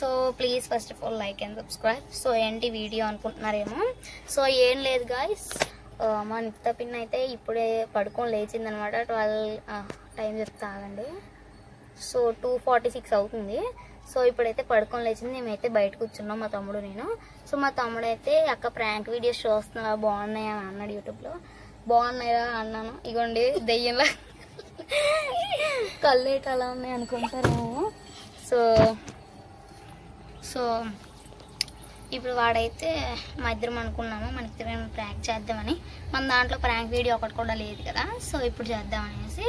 So please first of all like and subscribe. So ఏంటి video అనుకుంటున్నారేమో. So ఏం లేదు గాయస్, మా నిత్త పిన్ అయితే ఇప్పుడే పడుకొని లేచిందనమాట. 12 టైం చెప్తా ఆగండి. సో 2:46 అవుతుంది. సో ఇప్పుడైతే పడుకొని లేచింది. మేమైతే బయట కూర్చున్నాం, మా తమ్ముడు నేను. సో మా తమ్ముడు అయితే అక్క ప్రాంక్ వీడియోస్ చూస్తున్నా బాగున్నాయా అని అన్నాడు యూట్యూబ్లో. బాగున్నాయా అన్నాను. ఇగోండి దెయ్యంలా కళ్ళేట అలా ఉన్నాయి అనుకుంటారేమో. సో సో ఇప్పుడు వాడైతే మా ఇద్దరం అనుకున్నాము మన ఇద్దరం ప్రాంక్ చేద్దామని. మన దాంట్లో ప్రాంక్ వీడియో ఒకటి కూడా లేదు కదా, సో ఇప్పుడు చేద్దామనేసి.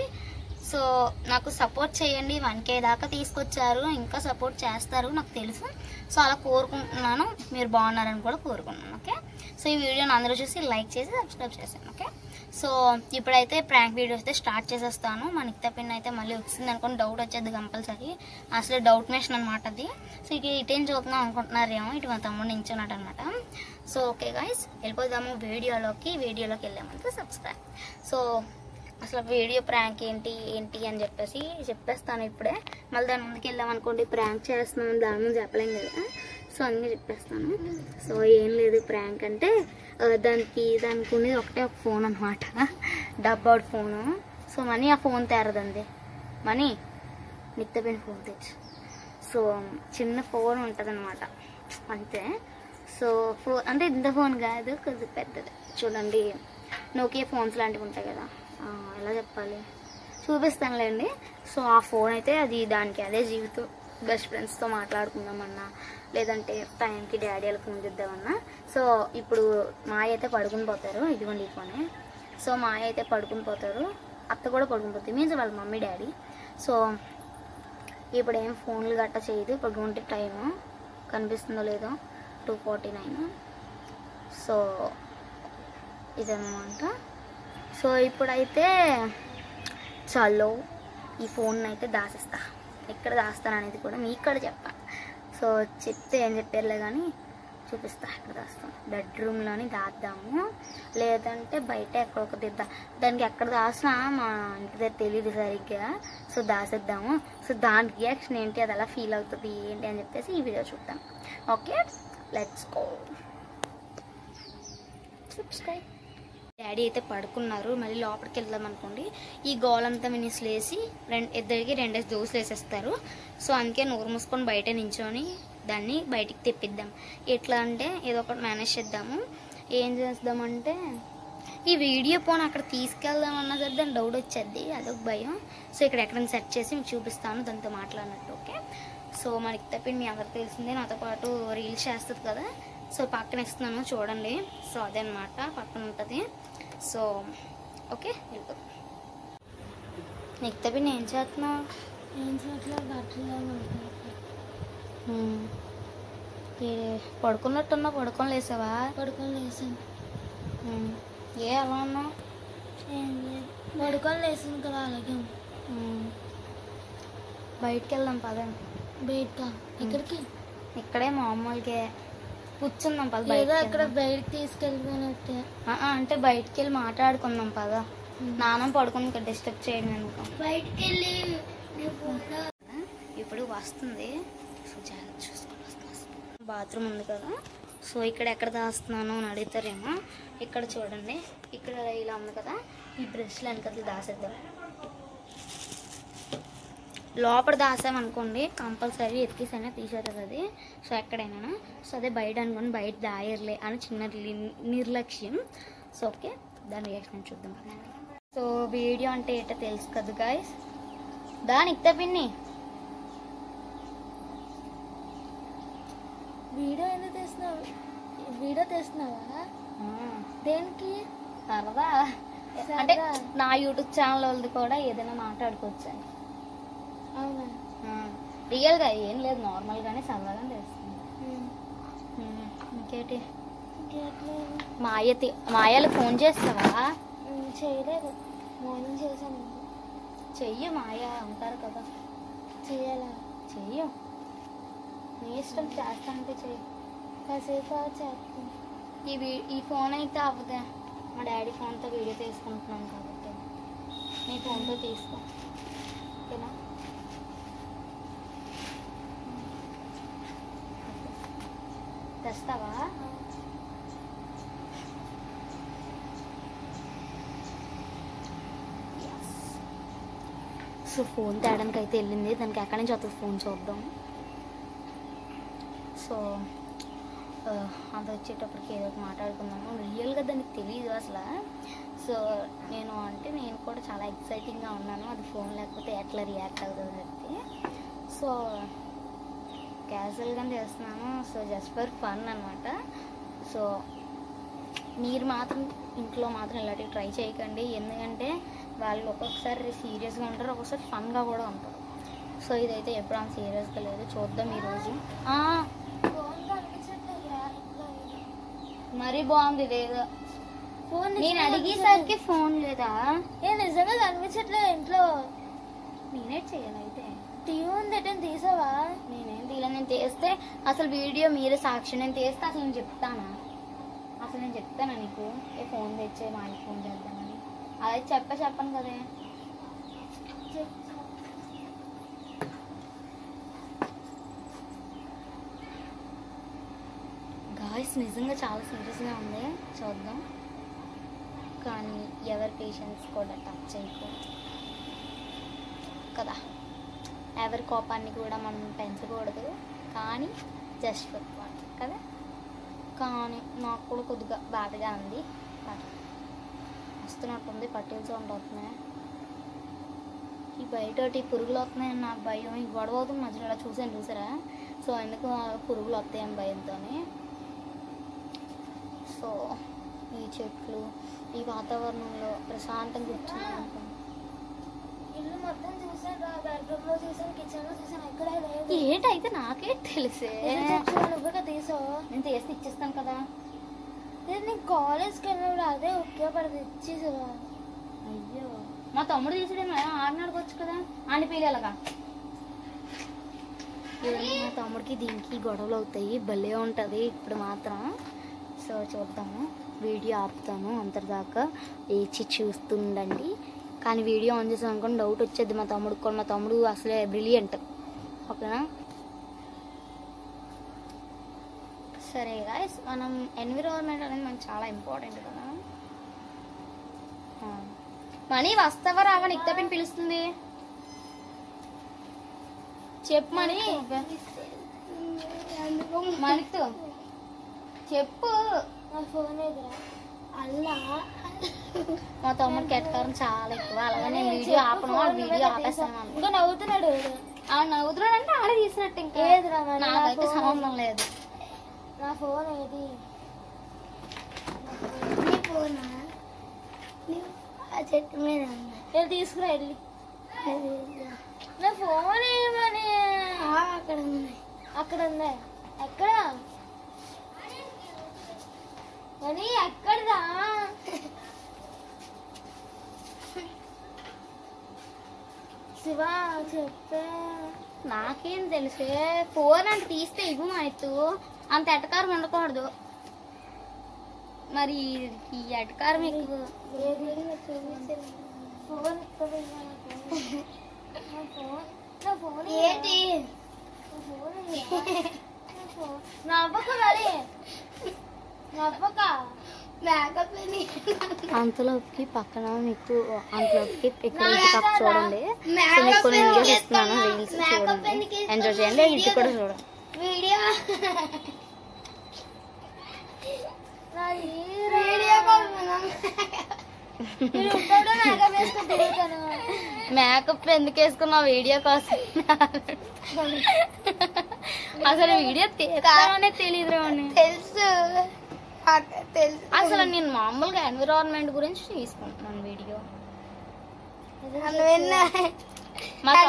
సో నాకు సపోర్ట్ చేయండి. 1K దాకా తీసుకొచ్చారు, ఇంకా సపోర్ట్ చేస్తారు నాకు తెలుసు. సో అలా కోరుకుంటున్నాను, మీరు బాగున్నారని కూడా కోరుకుంటున్నాను. ఓకే, సో ఈ వీడియోని అందరూ చూసి లైక్ చేసి సబ్స్క్రైబ్ చేశాను. ఓకే, సో ఇప్పుడైతే ప్రాంక్ వీడియో అయితే స్టార్ట్ చేసేస్తాను. మన నిత్త పిన్ అయితే మళ్ళీ వచ్చింది అనుకోని డౌట్ వచ్చేది కంపల్సరీ. అసలు డౌట్ మెషన్ అనమాట అది. సో ఇక ఇటేం చూద్దాం అనుకుంటున్నారేమో, ఇటు మా తమ్ముడు నించున్నాడు అనమాట. సో ఓకే గైస్, వెళ్ళిపోదాము వీడియోలోకి వెళ్ళామంటే సబ్స్క్రైబ్. సో అసలు వీడియో ప్రాంక్ ఏంటి అని చెప్పేసి చెప్పేస్తాను ఇప్పుడే. మళ్ళీ దాని ముందుకు వెళ్ళాం అనుకోండి, ప్రాంక్ చేస్తున్నాం దాని ముందు చెప్పలేం కదా. సో అన్నీ చెప్పేస్తాను. సో ఏం లేదు, ప్రాంక్ అంటే దానికి ఉండేది ఒకటే ఒక ఫోన్ అనమాట, డబ్బౌట్ ఫోను. సో మనీ ఆ ఫోన్ తేరదండి, మనీ నిత్యపోయిన ఫోన్ తెచ్చు. సో చిన్న ఫోన్ ఉంటుంది అనమాట అంతే. సో ఫోన్ అంటే ఇంత ఫోన్ కాదు, కొద్దిగా పెద్దది. చూడండి నోకియా ఫోన్స్ లాంటివి ఉంటాయి కదా, ఎలా చెప్పాలి చూపిస్తానులేండి. సో ఆ ఫోన్ అయితే అది దానికి అదే జీవితం. బెస్ట్ ఫ్రెండ్స్తో మాట్లాడుకుందామన్నా, లేదంటే టైంకి డాడీ వాళ్ళకి ఫోన్ చేద్దామన్నా. సో ఇప్పుడు మాయ అయితే పడుకుని పోతారు, ఇదిగోండి ఈ ఫోనే. సో మాయ అయితే పడుకుని పోతారు, అత్త కూడా పడుకుని పోతుంది, మీన్స్ వాళ్ళ మమ్మీ డాడీ. సో ఇప్పుడు ఏం ఫోన్లు గట్ట చేయదు. పడుకుంటే టైము కనిపిస్తుందో లేదో 2:49. సో ఇదన్నమాట. సో ఇప్పుడైతే చలో ఈ ఫోన్ అయితే దాసేస్తా. ఎక్కడ దాస్తాను అనేది కూడా మీకు కూడా చెప్పాను. సో చెప్తే ఏం చెప్పారులే కానీ చూపిస్తా ఎక్కడ దాస్తాం. బెడ్రూమ్లోని దాద్దాము, లేదంటే బయట ఎక్కడొక దిద్దాం. దానికి ఎక్కడ దాసినా మా ఇంటి దగ్గర తెలియదు సరిగ్గా. సో దాసేద్దాము. సో దాని రియాక్షన్ ఏంటి, అది ఎలా ఫీల్ అవుతుంది ఏంటి అని చెప్పేసి ఈ వీడియో చూద్దాం. Okay, let's go. Subscribe. Daddy అయితే పడుకున్నారు, మళ్ళీ లోపలికి వెళ్దాం అనుకోండి ఈ గోలంతా వినిసిలేసి ఇద్దరికి 2 దోశలు వేసేస్తారు. సో అందుకే నోరు మూసుకొని బయట నించొని దాన్ని బయటికి తెప్పిద్దాం. ఎట్లా అంటే ఏదో ఒకటి మేనేజ్ చేద్దాము. ఏం చేద్దామంటే ఈ వీడియో ఫోన్ అక్కడ తీసుకెళ్దాం అన్నా సరే దాని డౌట్ వచ్చేది, అదొక భయం. సో ఇక్కడ ఎక్కడైనా సెర్చ్ చేసి మీకు చూపిస్తాను దాంతో మాట్లాడినట్టు. ఓకే, సో మనకి తప్పి మీ అందరికి తెలిసిందే, నాతో పాటు రీల్స్ చేస్తుంది కదా. సో పక్కన ఇస్తున్నాను చూడండి. సో అదే అనమాట పక్కన ఉంటుంది. సో ఓకే వెళ్తాం. నిక్త పిన్ ఏం చేస్తున్నావు? పడుకున్నట్టున్నా, పడుకొని లేసావా? పడుకొని లేసాను. ఎలా ఉన్నావు? పడుకొని లేసాను కదా అలాగే. బయటికి వెళ్దాం పద. బయటకా? ఎక్కడికి? ఇక్కడే మామూలుగా కూర్చుందాం పద. అక్కడ బయటకి తీసుకెళ్ళిపోయినట్టే. అంటే బయటికి వెళ్ళి మాట్లాడుకుందాం పద. నాన్న పడుకుని ఇక్కడ డిస్టర్బ్ చేయడం అనుకో. బయటికి వెళ్ళి ఇప్పుడు వస్తుంది. సో జాగ్రత్త చూసుకొని వస్తుంది. బాత్రూమ్ ఉంది కదా. సో ఇక్కడ ఎక్కడ దాస్తున్నాను అని అడుగుతారేమో. ఇక్కడ చూడండి, ఇక్కడ ఇలా ఉంది కదా, ఈ బ్రష్లు వెనకట్లు దాసేద్దాం. లోపల దాసామనుకోండి కంపల్సరీ ఎతికేసైనా తీసేస్తుంది అది. సో ఎక్కడైనా సో అదే బయట అనుకోండి, బయట దాయర్లే అని చిన్న నిర్లక్ష్యం. సో ఓకే, దాని రియాక్షన్ చూద్దాం. సో వీడియో అంటే ఏంటో తెలుసు కదా గాయస్. దాని ఇక్త పిన్ని వీడియో ఎందుకు తీస్తున్నావు? వీడియో తీస్తున్నావా? దేనికి? సరదా అంటే నా యూట్యూబ్ ఛానల్ వాళ్ళది కూడా ఏదైనా మాట్లాడుకోవచ్చు అని. అవునా? రియల్గా ఏం లేదు, నార్మల్గానే సరదాగా చేస్తుంది. ఇంకేంటి? మాయలు ఫోన్ చేస్తావా? చేయలేదు, మార్నింగ్ చేశాను. చెయ్యి, మాయ ఉంటారు కదా. చెయ్యాలా? చెయ్యు, నీ ఇష్టం. చేస్తా అంటే చెయ్యి. కాసేపు చేస్తాను. ఈ ఫోన్ అయితే అవ్వదే, మా డాడీ ఫోన్తో వీడియో తీసుకుంటున్నాను కాబట్టి నీ ఫోన్తో తీసుకో. ఓకేనా? తెస్తావా? సో ఫోన్ తేడానికి అయితే వెళ్ళింది. దానికి ఎక్కడి నుంచి వస్తుంది ఫోన్ చూద్దాం. సో అది వచ్చేటప్పటికి ఏదో ఒకటి మాట్లాడుకుందాము. రియల్గా దానికి తెలియదు అసలు. సో నేను కూడా చాలా ఎక్సైటింగ్గా ఉన్నాను. అది ఫోన్ లేకపోతే ఎట్లా రియాక్ట్ అవుతుంది చెప్పి. సో క్యాజువల్గా చేస్తున్నాను. సో జస్ట్ ఫర్ ఫన్ అనమాట. సో మీరు మాత్రం ఇంట్లో మాత్రం ఇలాంటివి ట్రై చేయకండి. ఎందుకంటే వాళ్ళు ఒక్కొక్కసారి సీరియస్గా ఉంటారు, ఒక్కొక్కసారి ఫన్గా కూడా ఉంటారు. సో ఇదైతే ఎప్పుడు అంత సీరియస్గా లేదు. చూద్దాం ఈరోజు. మరీ బాగుంది ఇదేదో. నేను అడిగేసరికి ఫోన్ లేదా? నిజంగా కనిపించట్లేదు ఇంట్లో. నేనే చేయాలి అయితే. టీవీ ఉంది ఎటని తీసావా? నేనేం తీయలే. నేను తీస్తే అసలు వీడియో మీరే సాక్షి. నేను తీస్తే అసలు నేను చెప్తానా? అసలు నేను చెప్తానా నీకు ఏ ఫోన్ తెచ్చే మా ఆయనకి ఫోన్ చేద్దామని? అదే చెప్పను కదే. గాయ్స్ నిజంగా చాలా సీరియస్గా ఉంది. చూద్దాం. కానీ ఎవరి పేషెన్స్ కూడా టచ్ చేయకూడదు కదా. ఎవరి కోపాన్ని కూడా మనం పెంచకూడదు. కానీ జస్ట్ ఫర్ ఫన్ కదా. కానీ నాకు కూడా కొద్దిగా బాధగా ఉంది. వస్తున్నట్టుంది. పట్టెల సౌండ్ వస్తున్నాయి. ఈ బయట పురుగులు వస్తున్నాయని నాకు భయం. ఈ గొడవ అవుతుంది మధ్యలో ఇలా చూసారా? సో ఎందుకు పురుగులు వస్తాయని భయంతో. సో ఈ చెట్లు ఈ వాతావరణంలో ప్రశాంతంగా కూర్చున్నాను. ఇల్లు మొత్తం చూసాను, బెడ్రూమ్ లో చూసాను, కిచెన్ లో చూసాను, ఎక్కడ లేదు. ఏంటైతే నాకే తెలిసే. నువ్వుగా తీసావు. నేను తీస్తే ఇచ్చేస్తాను కదా. నేను కాలేజ్కి వెళ్ళినప్పుడు అదే ఉపయోగపడదు, ఇచ్చేసావా? అయ్యో మా తమ్ముడు తీసాడేమో. ఆడిని అడగొచ్చు కదా. ఆని పిల్లలుగా మా తమ్ముడికి దీనికి గొడవలు అవుతాయి. భలే ఉంటుంది ఇప్పుడు మాత్రం. సో చూద్దాము. వీడియో ఆపుతాను అంతటిదాకా వేచి చూస్తుండండి. కానీ వీడియో ఆన్ చేసాను అనుకోండి డౌట్ వచ్చేది మా తమ్ముడికి కూడా. మా తమ్ముడు అసలే బ్రిలియంట్. ఓకేనా? సరే గాయ్స్, మనం ఎన్విరాన్మెంట్ అనేది మనకు చాలా ఇంపార్టెంట్ కదా. మనీ వస్తావా రావా? నీకు తప్పిన పిలుస్తుంది. చెప్పు మనీ. మనతో చెప్పు. ఫోన్ అల్లా మా తమ్ముడికి ఎట్కారం చాలా ఎక్కువ. అలాగే నేను వీడియో ఆపను, వీడియో ఆపేస్తాను. ఇంకా నవ్వుతున్నాడు. నవ్వుతున్నాడు అంటే ఆడ తీసినట్టు. ఇంకా నాకైతే సంబంధం లేదు. నా ఫోన్ ఏది? చెట్టు మీద వెళ్ళి తీసుకురా. వెళ్ళి నా ఫోన్ ఏమని అక్కడ ఉంది. అక్కడ ఉందా? ఎక్కడ అని? ఎక్కడదా? శివా చెప్పే. నాకేం తెలుసే. ఫోన్ అంటే తీస్తే ఇవ్వు మా ఎత్తు. అంత ఎటకారం ఉండకూడదు. మరి ఈ ఎటకారం ఎక్కువ. ఏంటి నవ్వక మరి నవ్వక. అంతలోకి పక్కన మీకు అంతలోకి ఇక్కడ పక్క చూడండి. మీకు కొన్ని వీడియోస్ ఇస్తున్నాను. రీల్స్ చూడండి, ఎంజాయ్ చేయండి. ఇది కూడా చూడండి. వీడియో మేకప్ ఎందుకు వేసుకున్నావు? వీడియో కోసం. అసలు వీడియో తీస్తాననే తెలియదు. తెలుసు. అసలు నేను మామూలుగా ఎన్విరాన్మెంట్ గురించి తీసుకుంటున్నాను వీడియో.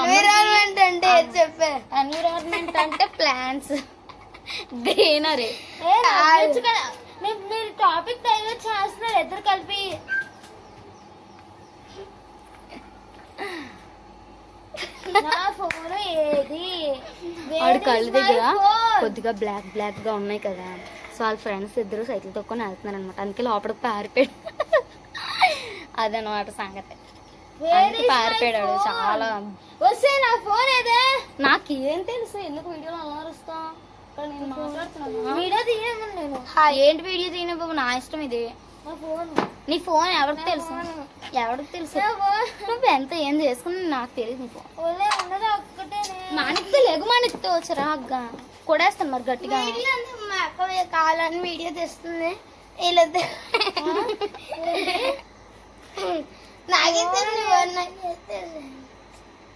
ఎన్విరాన్మెంట్ అంటే చెప్పే. ఎన్విరాన్మెంట్ అంటే ప్లాంట్స్, గ్రీనరీ. మీరు టాపిక్ డైవర్ట్ చేస్తున్నారు ఇద్దరు కలిపి. నా ఫోన్ ఏది? వాడి కళ్ళ దగ్గర కొద్దిగా బ్లాక్ గా ఉన్నాయి కదా. సో వాళ్ళ ఫ్రెండ్స్ ఇద్దరు సైకిల్ తొక్కొని వెళ్తున్నారు అనమాట. అందుకే లోపలికి పారిపోయాడు. అదనమాట సంగతి. పారిపోయాడు చాలా. వస్తే నా ఫోన్ ఏదే? నాకేం తెలుసు ఎందుకు వీడియోలో అలా అరుస్తా. అక్కడ నేను మాట్లాడుతున్నాను. వీడియో తీయను నేను. ఏంటి వీడియో తీయను బాబు, నా ఇష్టం ఇది. నా ఫోన్ నీ ఫోన్ ఎవరికి తెలుసు? ఎవరికి తెలుసు? నువ్వు ఎంత ఏం చేసుకుని నాకు తెలియదు. నీ ఫోన్ ఓలే ఉండదు ఒక్కటే. మానిక్తో లేగు, మానిక్తో వచ్చరా అగ్గా కొడేస్తాను మరి గట్టిగా. మా అక్క కావాలని వీడియో తెస్తుంది వీళ్ళతో.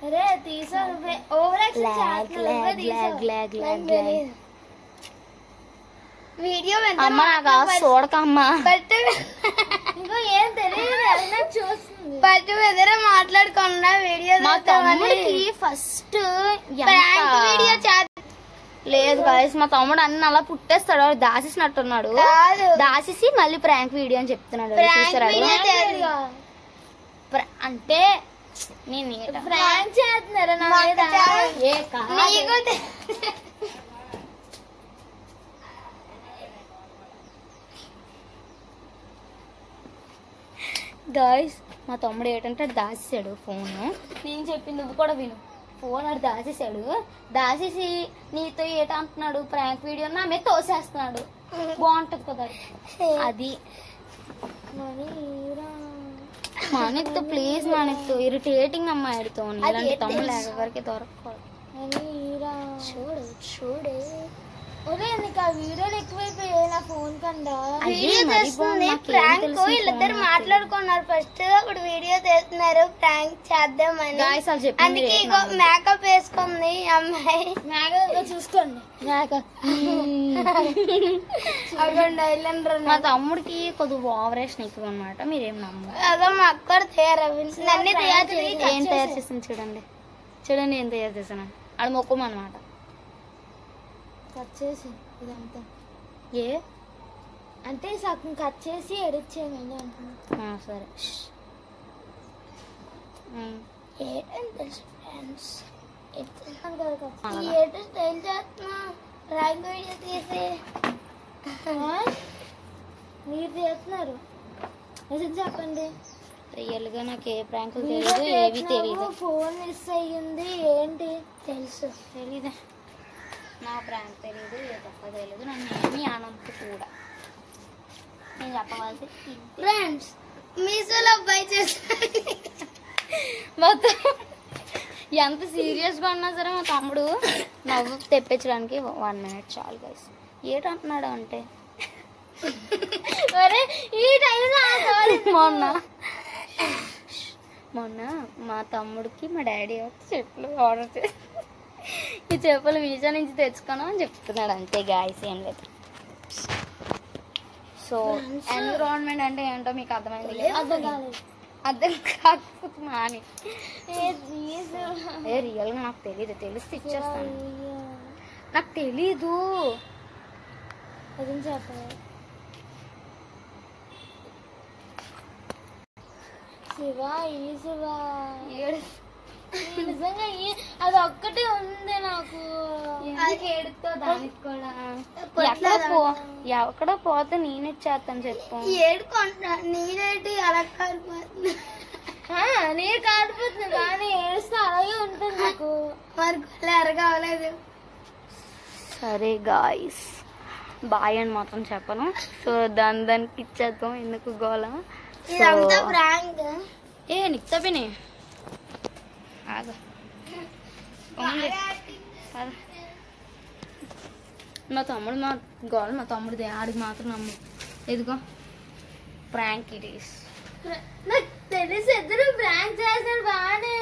అరే తీసా వీడియో అమ్మ నాకు చూడకమ్మా. ఇంకో ఏం తెలియదు చూస్తుంది. బట్ ఎదురే మాట్లాడకుండా వీడియో మా తమ్ముడికి ఫస్ట్ వీడియో లేదు గాయస్, మా తమ్ముడు అన్న అలా పుట్టేస్తాడు, దాసేసినట్టున్నాడు. దాసేసి మళ్ళీ ప్రాంక్ వీడియో అని చెప్తున్నాడు. అంటే నేను ప్రాంక్ చేస్తున్నారా నా మీద? గాయస్ మా తమ్ముడు ఏంటంటే దాసేసాడు ఫోన్. నేను చెప్పింది నువ్వు కూడా విను. ఫోన్ అడు దాసేసాడు. దాసేసి నీతో ఏటంటున్నాడు, ప్రాంక్ వీడియో నా మీద తోసేస్తున్నాడు. బాగుంటది కదా అది. మానిక్తో ప్లీజ్, మానిక్తో ఇరిటేటింగ్ అమ్మాయితో. ఇలాంటి తమ్ముడు ఎవరికి దొరకకూడదు. చూడు చూడు నీకు ఆ వీడియోలు ఎక్కువైపోయాయి నా ఫోన్ కన్నా. ప్రాంక్ వీళ్ళిద్దరు మాట్లాడుకున్నారు ఫస్ట్, ఇప్పుడు వీడియో తీస్తున్నారు ప్రాంక్ చేద్దామని. అందుకే మేకప్ వేసుకుంది అమ్మాయి. మేకప్ చూసుకోండి. మా తమ్ముడికి కొద్దిగా ఓవరేషన్ ఎక్కువ అనమాట. మీరేం నమ్మరు. అదో మా అక్క తయారు ఏం తయారు చేసింది చూడండి. చూడండి ఏం తయారు చేసాను. అది మొక్కం అనమాట. కట్ చేసి ఇదంతా ఏ అంటే సగం కట్ చేసి ఎడిట్ చేయమని అంటున్నా. సరే. స్టైల్ చేస్తున్నా ర్యాంక్ వీడియో తీసి మీరు చేస్తున్నారు. నిజం చెప్పండి. రియల్ గా నాకు ఏ ప్రాంకులు తెలియదు, ఏవి తెలియదు. ఫోన్ మిస్ అయ్యింది ఏంటి తెలుసు? తెలీదా? నా ప్రాంక్ తెలీదు, ఏ తప్ప తెలీదు. నన్ను ఏమీ అనంత కూడా. నేను చెప్పవలసి ఫ్రెండ్స్ మీషోలో బై చేస్తాను. మొత్తం ఎంత సీరియస్గా ఉన్నా సరే మా తమ్ముడు నవ్వు తెప్పించడానికి 1 minute చాలు గైస్. ఏటంటున్నాడు అంటే ఈ టైంలో మొన్న మా తమ్ముడికి మా డాడీ చెప్పులు ఆర్డర్ చేసి ఈ చెప్పులు మీషో నుంచి తెచ్చుకోను అని చెప్తున్నాడు. అంతే గాయస్, ఏం లేదు. సో ఎన్విరాన్మెంట్ అంటే ఏంటో మీకు అర్థమైంది. అర్థం కాకపోతే మాని రియల్గా నాకు తెలీదు. తెలిస్తే ఇచ్చేస్తాను. నాకు తెలీదు. చెప్పండి. శివా ఈ శివా నిజంగా అది ఒక్కటే ఉంది నాకు. ఏడుతో దానికి కూడా ఎక్కడో పోతే నేనే చేస్తాను చెప్పు. ఏడుకుంటా నీరేటి అలా కారిపోతుంది. నీరు కారిపోతుంది కానీ ఏడుస్తే అలాగే ఉంటుంది నాకు. మరి ఎరగవలేదు. సరే గాయస్, బాయ్ అని మాత్రం చెప్పను. సో దానికి ఇచ్చేద్దాం. ఎందుకు గోళ? ఏ నిక్తపిని మా తమ్ముడు మా గోల్ మా తమ్ముడిది. ఆడికి మాత్రం నమ్ము. ఎదుగో ప్రాంక్ ఇట్ ఈస్. నాకు తెలిసి ఇద్దరు ప్రాంక్ చేస్తారు బాగానే.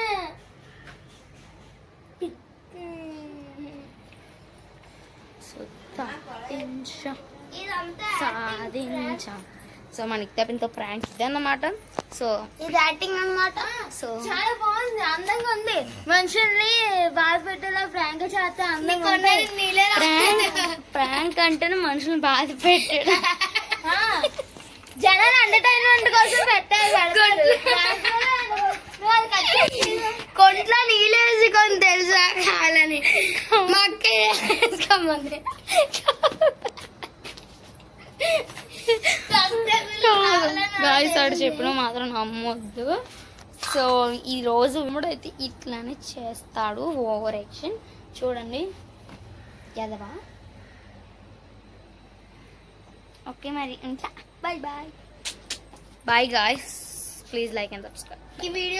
సాధించాం. సో మనకి తప్పిన ప్రాంక్ ఇది అన్నమాట. సో ఇది యాక్టింగ్ అన్నమాట. సో చాలా బాగుంది, అందంగా ఉంది. మనుషుల్ని బాధ పెట్టేలా ప్రాంక్ చేస్తే అందంగా ఉంది. ప్రాంక్ అంటేనే మనుషుల్ని బాధ పెట్టాడు. జనాలు ఎంటర్టైన్మెంట్ కోసం పెట్టారు. కొంట్లో నీళ్ళు వేసుకొని తెలుసా కావాలని మక్కేసుకోమంది. గాయసాడు చెప్పిన మాత్రం నమ్మొద్దు. సో ఈ రోజు అయితే ఇట్లానే చేస్తాడు ఓవర్ యాక్షన్. చూడండి ఎదవా ఓకే మరి ఉంటా. Bye bye. Bye guys, please like and subscribe. ఈ వీడియో